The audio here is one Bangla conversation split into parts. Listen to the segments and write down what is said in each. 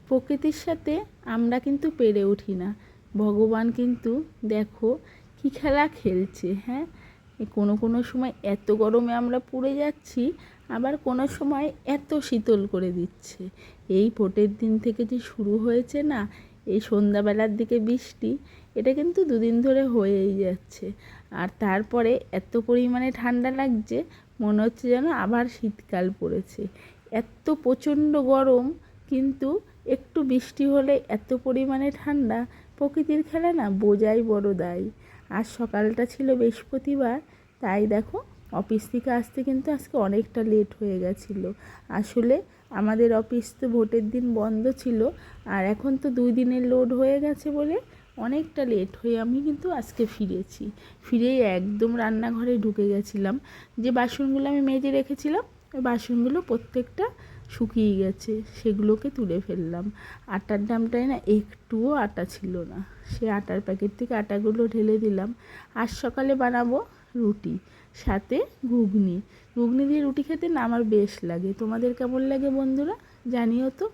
প্রকৃতির সাথে আমরা কিন্তু পেরে উঠি না। ভগবান কিন্তু দেখো কী খেলা খেলছে। হ্যাঁ, কোনো কোনো সময় এত গরমে আমরা পুড়ে যাচ্ছি, আবার কোনো সময় এত শীতল করে দিচ্ছে। এই ভোটের দিন থেকে যে শুরু হয়েছে না, এই সন্ধ্যাবেলার দিকে বৃষ্টি, এটা কিন্তু দুদিন ধরে হয়েই যাচ্ছে। আর তারপরে এত পরিমাণে ঠান্ডা লাগছে, মনে হচ্ছে যেন আবার শীতকাল পড়েছে। এত প্রচণ্ড গরম, কিন্তু একটু বৃষ্টি হলে এত পরিমাণে ঠান্ডা। প্রকৃতির খেলা না বোঝাই বড় দায়। আজ সকালটা ছিল বৃহস্পতিবার, তাই দেখো অফিস থেকে আসতে কিন্তু আজকে অনেকটা লেট হয়ে গেছিলো। আসলে আমাদের অফিস তো ভোটের দিন বন্ধ ছিল, আর এখন তো 2 দিনের লোড হয়ে গেছে বলে অনেকটা লেট হয়ে আমি কিন্তু আজকে ফিরেছি। ফিরেই একদম রান্নাঘরে ঢুকে গেছিলাম। যে বাসনগুলো আমি মেজে রেখেছিলাম, ওই বাসনগুলো প্রত্যেকটা শুকিয়ে গেছে, সেগুলোকে তুলে ফেললাম। আটার দামটায় না একটুও আটা ছিল না, সে আটার প্যাকেট থেকে আটাগুলো ঢেলে দিলাম। আজ সকালে বানাবো রুটি, সাথে ঘুগনি। ঘুগনি দিয়ে রুটি খেতে না আমার বেশ লাগে। তোমাদের কেমন লাগে বন্ধুরা জানিও তো,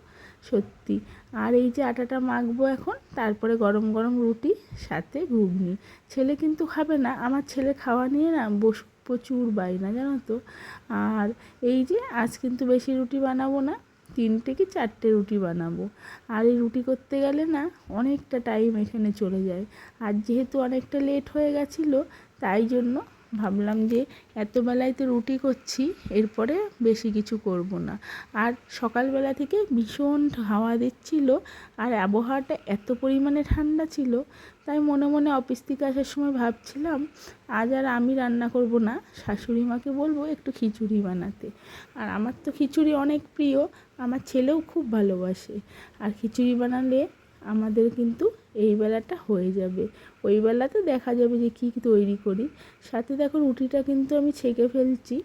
সত্যি। আর এই যে আটাটা মাখবো এখন, তারপরে গরম গরম রুটি সাথে ঘুগনি। ছেলে কিন্তু খাবে না, আমার ছেলে খাওয়া নিয়ে না প্রচুর বায়না জানো তো। আর এই যে আজ কিন্তু বেশি রুটি বানাবো না, 3টে কি 4টে রুটি বানাবো। আর এই রুটি করতে গেলে না অনেকটা টাইম এখানে চলে যায়। আর যেহেতু অনেকটা লেট হয়ে গেছিলো, তাই জন্য ভাবলাম যে এত বেলায় তো রুটি করছি, এরপরে বেশি কিছু করব না। আর সকালবেলা থেকে ভীষণ হাওয়া দিচ্ছিল, আর আবহাওয়াটা এত পরিমাণে ঠান্ডা ছিল, তাই মনে মনে অফিস থেকে আসার সময় ভাবছিলাম আজ আর আমি রান্না করব না, শাশুড়ি মাকে বলবো একটু খিচুড়ি বানাতে। আর আমার তো খিচুড়ি অনেক প্রিয়, আমার ছেলেও খুব ভালোবাসে। আর খিচুড়ি বানালে আমাদের কিন্তু এই বেলাটা হয়ে যাবে, ওই বেলাতে দেখা যাবে যে কী তৈরি করি। সাথে দেখো রুটিটা কিন্তু আমি ছেঁকে ফেলছি।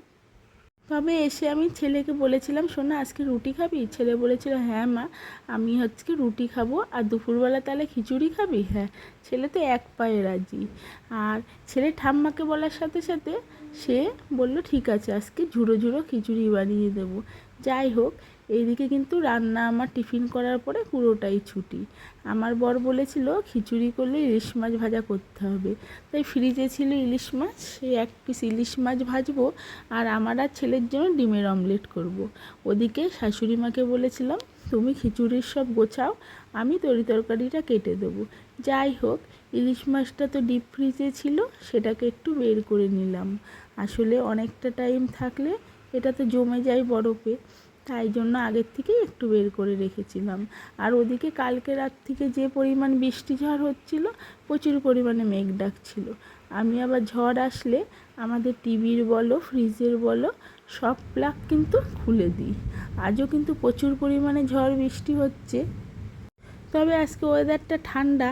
তবে এসে আমি ছেলেকে বলেছিলাম, শোনা আজকে রুটি খাবি? ছেলে বলেছিল হ্যাঁ মা, আমি হচ্ছে রুটি খাবো, আর দুপুরবেলা তাহলে খিচুড়ি খাবি? হ্যাঁ, ছেলে তো এক পায়ে রাজি। আর ছেলে ঠাম্মাকে বলার সাথে সাথে সে বলল ঠিক আছে, আজকে ঝুড়ো ঝুড়ো খিচুড়ি বানিয়ে দেবো। যাই হোক, এইদিকে কিন্তু রান্না আমার টিফিন করার পরে পুরোটাই ছুটি। আমার বর বলেছিল খিচুড়ি করলে ইলিশ মাছ ভাজা করতে হবে, তাই ফ্রিজে ছিল ইলিশ মাছ, সে 1 পিস ইলিশ মাছ ভাজবো, আর আমার আর ছেলের জন্য ডিমের অমলেট করব। ওদিকে শাশুড়ি মাকে বলেছিলাম তুমি খিচুড়ির সব গোছাও, আমি তরকারিটা কেটে দেবো। যাই হোক, ইলিশ মাছটা তো ডিপ ফ্রিজে ছিল, সেটাকে একটু বের করে নিলাম। আসলে অনেকটা টাইম থাকলে এটা তো জমে যায় বরফে, তাই জন্য আগের থেকেই একটু বের করে রেখেছিলাম। আর ওদিকে কালকে রাত থেকে যে পরিমাণ বৃষ্টি ঝড় হচ্ছিল, প্রচুর পরিমাণে মেঘ ডাকছিল। আমি আবার ঝড় আসলে আমাদের টিভির বলো ফ্রিজের বলো সব প্লাগ কিন্তু খুলে দিই। আজও কিন্তু প্রচুর পরিমাণে ঝড় বৃষ্টি হচ্ছে। তবে আজকে ওয়েদারটা ঠান্ডা।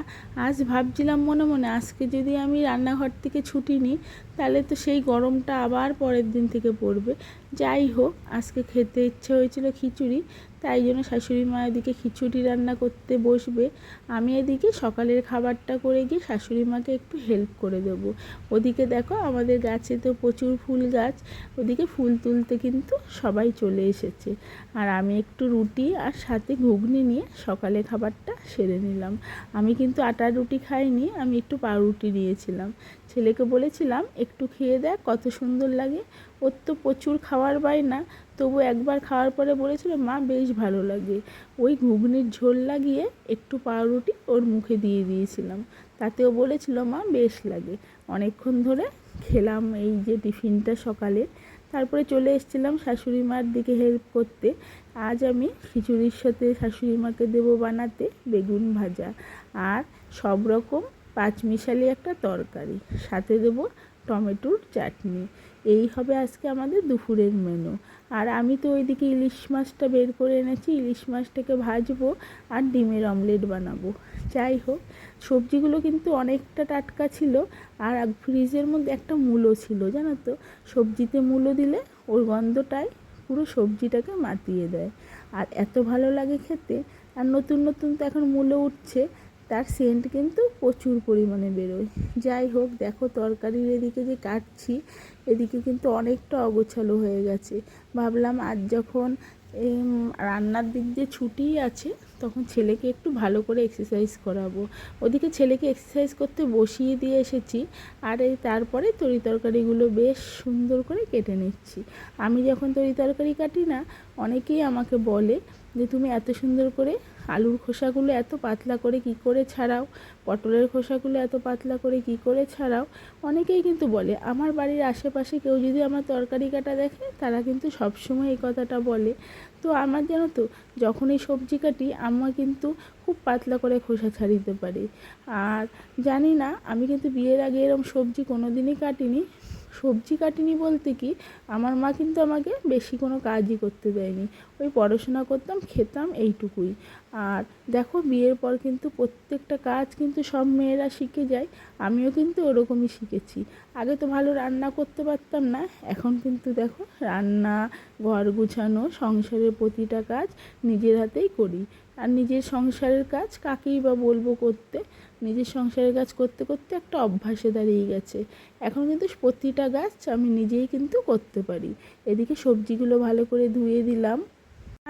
আজ ভাবছিলাম মনে মনে আজকে যদি আমি রান্নাঘর থেকে ছুটি নিই, তাহলে তো সেই গরমটা আবার পরের দিন থেকে পড়বে। যাই হোক, আজকে খেতে ইচ্ছে হয়েছিল খিচুড়ি, তাই জন্য শাশুড়ি মা এদিকে খিচুড়ি রান্না করতে বসবে। আমি এদিকে সকালের খাবারটা করে গিয়ে শাশুড়ি মাকে একটু হেল্প করে দেবো। ওদিকে দেখো আমাদের গাছে তো প্রচুর ফুল গাছ, ওদিকে ফুল তুলতে কিন্তু সবাই চলে এসেছে। আর আমি একটু রুটি আর সাথে ঘুগনি নিয়ে সকালে খাবারটা সেরে নিলাম। আমি কিন্তু আটার রুটি খাইনি, আমি একটু পাউরুটি নিয়েছিলাম। ছেলেকে বলেছিলাম একটু খেয়ে দেখ কত সুন্দর লাগে। ওর তো প্রচুর খাওয়ার বায়না, তবু একবার খাওয়ার পরে বলেছিল মা বেশ ভালো লাগে। ওই ঘুগনির ঝোল লাগিয়ে একটু পাউরুটি ওর মুখে দিয়ে দিয়েছিলাম, তাতেও বলেছিল মা বেশ লাগে। অনেকক্ষণ ধরে খেলাম এই যে টিফিনটা সকালে, তারপরে চলে এসেছিলাম শাশুড়ি মার দিকে হেল্প করতে। আজ আমি খিচুড়ির সাথে শাশুড়ি মাকে দেবো বানাতে বেগুন ভাজা, আর সব রকম পাঁচমিশালি একটা তরকারি, সাথে দেবো টমেটোর চাটনি। এই হবে আজকে আমাদের দুপুরের মেনু। আর আমি তো ওইদিকে ইলিশ মাছটা বের করে এনেছি, ইলিশ মাছটাকে ভাজবো আর ডিমের অমলেট বানাবো। যাই হোক, সবজিগুলো কিন্তু অনেকটা টাটকা ছিল। আর ফ্রিজের মধ্যে একটা মূলো ছিল জানো তো, সবজিতে মূলো দিলে ওর গন্ধটাই পুরো সবজিটাকে মাতিয়ে দেয়, আর এত ভালো লাগে খেতে। আর নতুন নতুন তো এখন মূলো উঠছে, তার সেন্ট কিন্তু প্রচুর পরিমাণে বেরোয়। যাই হোক, দেখো তরকারির এদিকে যে কাটছি, এদিকে কিন্তু অনেকটা অগোছালো হয়ে গেছে। ভাবলাম আজ যখন এই রান্নার দিক দিয়ে ছুটিই আছে, তখন ছেলেকে একটু ভালো করে এক্সারসাইজ করাবো। ওদিকে ছেলেকে এক্সারসাইজ করতে বসিয়ে দিয়ে এসেছি, আর এই তারপরে তরিতরকারিগুলো বেশ সুন্দর করে কেটে নিচ্ছি। আমি যখন তরিতরকারি কাটি না, অনেকেই আমাকে বলে যে তুমি এত সুন্দর করে আলুর খোসাগুলো এত পাতলা করে কি করে ছাড়াও, পটলের খোসাগুলো এত পাতলা করে কি করে ছাড়াও। অনেকেই কিন্তু বলে, আমার বাড়ির আশেপাশে কেউ যদি আমার তরকারি কাটা দেখে তারা কিন্তু সবসময় এই কথাটা বলে। তো আমার জানো তো, যখন এই সবজি কাটি আম্মা কিন্তু খুব পাতলা করে খোসা ছাড়িতে পারি। আর জানি না, আমি কিন্তু বিয়ের আগে এরকম সবজি কোনো দিনই কাটিনি। সবজি কাটিনি বলতে কি, আমার মা কিন্তু আমাকে বেশি কোনো কাজই করতে দেয়নি। ওই পড়াশোনা করতাম, খেতাম, এইটুকুই। আর দেখো, বিয়ের পর কিন্তু প্রত্যেকটা কাজ কিন্তু সব মেয়েরা শিখে যায়। আমিও কিন্তু ওরকমই শিখেছি। আগে তো ভালো রান্না করতে পারতাম না, এখন কিন্তু দেখো রান্না, ঘর গুছানো, সংসারের প্রতিটা কাজ নিজের হাতেই করি। আর নিজের সংসারের কাজ কাকেই বা বলবো করতে। নিজের সংসারের কাজ করতে করতে একটা অভ্যাসে দাঁড়িয়ে গেছে। এখন কিন্তু প্রতিটা কাজ আমি নিজেই কিন্তু করতে পারি। এদিকে সবজিগুলো ভালো করে ধুয়ে দিলাম।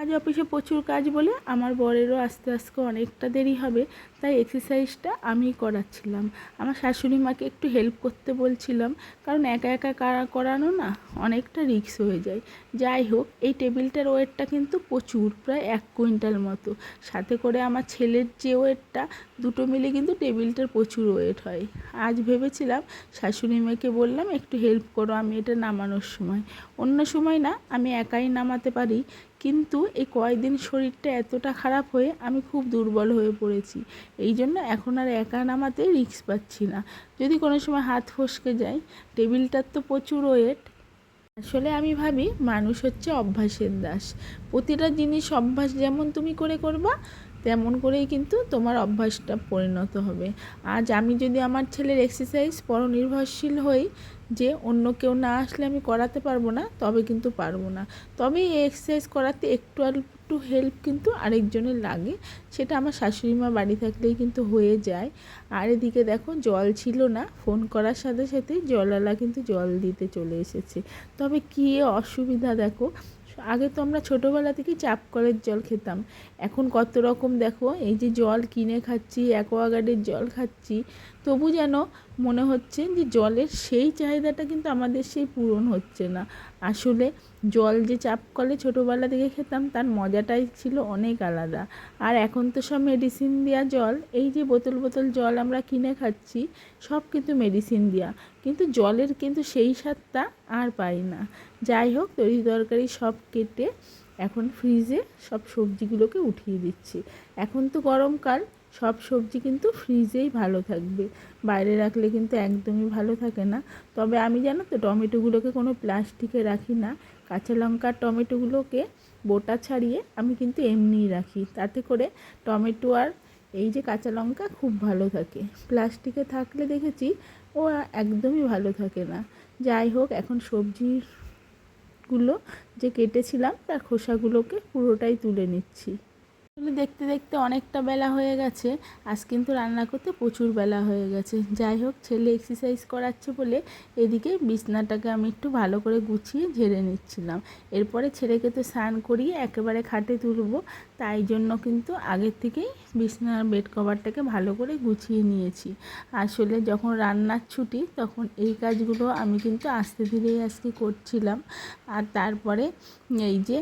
আজ অফিসে প্রচুর কাজ বলে আমার বরেরও আস্তে আস্তে অনেকটা দেরি হবে, তাই এক্সারসাইজটা আমিই করাচ্ছিলাম। আমার শাশুড়ি মাকে একটু হেল্প করতে বলছিলাম, কারণ একা একা করানো না অনেকটা রিস্ক হয়ে যায়। যাই হোক, এই টেবিলটার ওয়েটটা কিন্তু প্রচুর, প্রায় 1 কুইন্টাল মতো। সাথে করে আমার ছেলের যে ওয়েটটা, দুটো মিলে কিন্তু টেবিলটার প্রচুর ওয়েট হয়। আজ ভেবেছিলাম শাশুড়ি মাকে বললাম একটু হেল্প করো আমি এটা নামানোর সময়। অন্য সময় না আমি একাই নামাতে পারি, কিন্তু এই কয়েকদিন শরীরটা এতটা খারাপ হয়ে আমি খুব দুর্বল হয়ে পড়েছি। এই জন্য এখন আর একা নামাতে রিস্ক পাচ্ছি না। যদি কোনো সময় হাত ফসকে যায়, টেবিলটার তো প্রচুর ওয়েট। আসলে আমি ভাবি মানুষ হচ্ছে অভ্যাসের দাস। প্রতিটা জিনিস অভ্যাস যেমন তুমি করে করবা, তেমন করেই কিন্তু তোমার অভ্যাসটা পরিণত হবে। আজ আমি যদি আমার ছেলের এক্সারসাইজ পরনির্ভরশীল হই, যে অন্য কেউ না আসলে আমি করাতে পারবো না, তবে কিন্তু পারবো না। তবে এই এক্সারসাইজ করাতে একটু একটু হেল্প কিন্তু আরেকজনের লাগে, সেটা আমার শাশুড়ি মা বাড়ি থাকলেই কিন্তু হয়ে যায়। আর এদিকে দেখো, জল ছিল না, ফোন করার সাথে সাথে জলওয়ালা কিন্তু জল দিতে চলে এসেছে। তবে কী অসুবিধা দেখো, আগে তো আমরা ছোটোবেলা থেকেই চাপ কলের জল খেতাম। এখন কত রকম দেখো, এই যে জল কিনে খাচ্ছি, অ্যাকোয়াগার্ডের জল খাচ্ছি, তবু যেন মনে হচ্ছে যে জলের সেই চাহিদাটা কিন্তু আমাদের সেই পূরণ হচ্ছে না। আসলে জল যে চাপ কলে ছোটোবেলা থেকে খেতাম, তার মজাটাই ছিল অনেক আলাদা। আর এখন তো সব মেডিসিন দেওয়া জল, এই যে বোতল বোতল জল আমরা কিনে খাচ্ছি, সব কিন্তু মেডিসিন দেওয়া, কিন্তু জলের কিন্তু সেই স্বাদটা আর পাই না। যাই হোক, তরকারি সব কেটে এখন ফ্রিজে সব সবজিগুলোকে উঠিয়ে দিচ্ছি। এখন তো গরমকাল, সব সবজি কিন্তু ফ্রিজেই ভালো থাকবে, বাইরে রাখলে কিন্তু একদমই ভালো থাকে না। তবে আমি জানো তো, টমেটোগুলোকে কোনো প্লাস্টিকে রাখি না। কাঁচা লঙ্কা টমেটোগুলোকে বোটা ছাড়িয়ে আমি কিন্তু এমনিই রাখি, তাতে করে টমেটো আর এই যে কাঁচা লঙ্কা খুব ভালো থাকে। প্লাস্টিকে থাকলে দেখেছি ও একদমই ভালো থাকে না। যাই হোক, এখন সবজিগুলো যে কেটেছিলাম তার খোসাগুলোকে পুরোটাই তুলে নিচ্ছি। দেখতে দেখতে অনেকটা বেলা হয়ে গেছে, আজ কিন্তু রান্না করতে প্রচুর বেলা হয়ে গেছে। যাই হোক, ছেলে এক্সারসাইজ করাচ্ছে বলে এদিকে বিছনাটাকে আমি একটু ভালো করে গুছিয়ে ঝেড়ে নিচ্ছিলাম। এরপরে ছেলেকে তো স্নান করিয়ে একেবারে খাটে তুলব, তাই জন্য কিন্তু আগের থেকেই বিছনার বেড কভারটাকে ভালো করে গুছিয়ে নিয়েছি। আসলে যখন রান্নার ছুটি, তখন এই কাজগুলো আমি কিন্তু আস্তে ধীরেই আজকে করছিলাম। আর তারপরে এই যে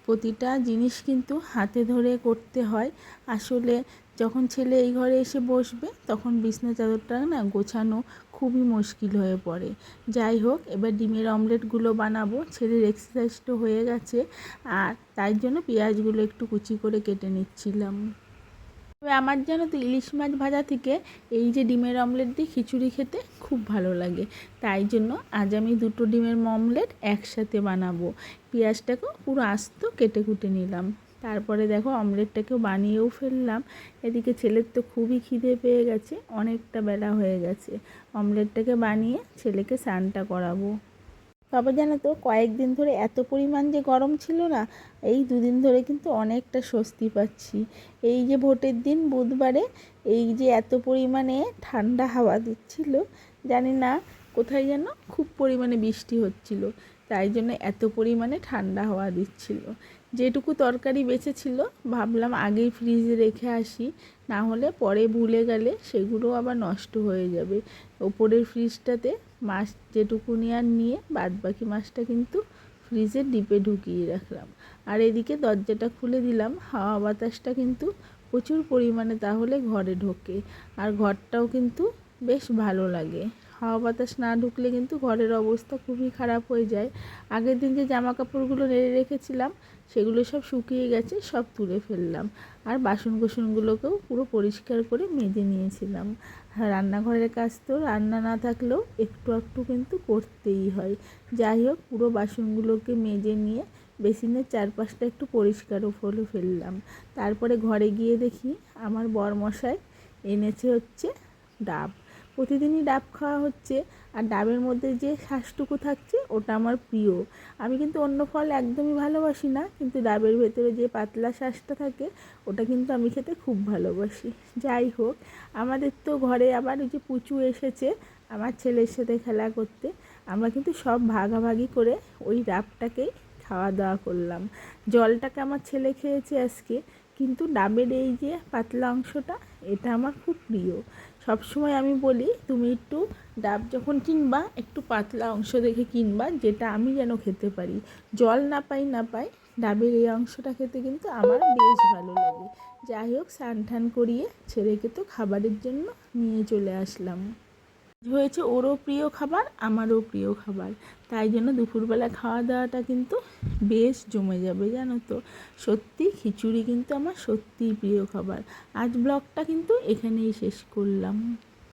প্রতিটা জিনিস কিন্তু হাতে ধরে করতে হয়। আসলে যখন ছেলে এই ঘরে এসে বসবে, তখন বিছনা চাদরটা না গোছানো খুবই মুশকিল হয়ে পড়ে। যাই হোক, এবার ডিমের অমলেটগুলো বানাবো। ছেলের এক্সারসাইজটা হয়ে গেছে, আর তাই জন্য পেঁয়াজগুলো একটু কুচি করে কেটে নিচ্ছিলাম। তবে আমার জানো তো, ইলিশ মাছ ভাজা থেকে এই যে ডিমের অমলেট দিয়ে খিচুড়ি খেতে খুব ভালো লাগে। তাই জন্য আজ আমি 2টো ডিমের অমলেট একসাথে বানাবো। পেঁয়াজটাকেও পুরো আস্ত কেটে কুটে নিলাম। তারপরে দেখো, অমলেটটাকেও বানিয়েও ফেললাম। এদিকে ছেলের তো খুবই খিদে পেয়ে গেছে, অনেকটা বেলা হয়ে গেছে। অমলেটটাকে বানিয়ে ছেলেকে স্নানটা করাবো। তবে জানো তো, কয়েকদিন ধরে এত পরিমাণ যে গরম ছিল না, এই 2 দিন ধরে কিন্তু অনেকটা স্বস্তি পাচ্ছি। এই যে ভোটের দিন বুধবারে এই যে এত পরিমাণে ঠান্ডা হাওয়া দিচ্ছিল, জানি না কোথায় যেন খুব পরিমাণে বৃষ্টি হচ্ছিল, তাই জন্য এত পরিমাণে ঠান্ডা হাওয়া দিচ্ছিল। যেটুকু তরকারি বেঁচেছিল ভাবলাম আগেই ফ্রিজে রেখে আসি, না হলে পরে ভুলে গেলে সেগুলো আবার নষ্ট হয়ে যাবে। ওপরের ফ্রিজটাতে মাছ যেটুকুনি আর নিয়ে বাদবাকি মাছটা কিন্তু ফ্রিজের ডিপে ঢুকিয়ে রাখলাম। আর এদিকে দরজাটা খুলে দিলাম, হাওয়া বাতাসটা কিন্তু প্রচুর পরিমাণে তাহলে ঘরে ঢোকে, আর ঘরটাও কিন্তু বেশ ভালো লাগে। হাওয়া বাতাস না ঢুকলে কিন্তু ঘরের অবস্থা খুবই খারাপ হয়ে যায়। আগের দিন যে জামা কাপড়গুলো নেড়ে রেখেছিলাম সেগুলো সব শুকিয়ে গেছে, সব তুলে ফেললাম। আর বাসন কোসনগুলোকেও পুরো পরিষ্কার করে মেজে নিয়েছিলাম। রান্নাঘরের কাজ তো রান্না না থাকলেও একটু একটু কিন্তু করতেই হয়। যাই হোক, পুরো বাসনগুলোকে মেজে নিয়ে বেসিনের চারপাশটা একটু পরিষ্কারও করে ফেললাম। তারপরে ঘরে গিয়ে দেখি আমার বরমশাই এনেছে হচ্ছে ডাব। প্রতিদিনই ডাব খাওয়া হচ্ছে, আর ডাবের মধ্যে যে শাঁসটুকু থাকছে ওটা আমার প্রিয়। আমি কিন্তু অন্য ফল একদমই ভালোবাসি না, কিন্তু ডাবের ভেতরে যে পাতলা শাঁসটা থাকে ওটা কিন্তু আমি খেতে খুব ভালোবাসি। যাই হোক, আমাদের তো ঘরে আবার ওই যে পুচু এসেছে আমার ছেলের সাথে খেলা করতে। আমরা কিন্তু সব ভাগাভাগি করে ওই ডাবটাকেই খাওয়া দাওয়া করলাম। জলটাকে আমার ছেলে খেয়েছে আজকে, কিন্তু ডাবের এই যে পাতলা অংশটা এটা আমার খুব প্রিয়। সবসময় আমি বলি তুমি একটু ডাব যখন কিনবা একটু পাতলা অংশ দেখে কিনবা, যেটা আমি যেন খেতে পারি। জল না পাই ডাবের এই অংশটা খেতে কিন্তু আমার বেশ ভালো লাগে। যাই হোক, স্নান টান করিয়ে ছেলেকে তো খাবারের জন্য নিয়ে চলে আসলাম। হয়েছে ওরও প্রিয় খাবার, আমারও প্রিয় খাবার, তাই জন্য দুপুরবেলা খাওয়া দাওয়াটা কিন্তু বেশ জমে যাবে জানো তো। সত্যি খিচুড়ি কিন্তু আমার সত্যিই প্রিয় খাবার। আজ ব্লগটা কিন্তু এখানেই শেষ করলাম।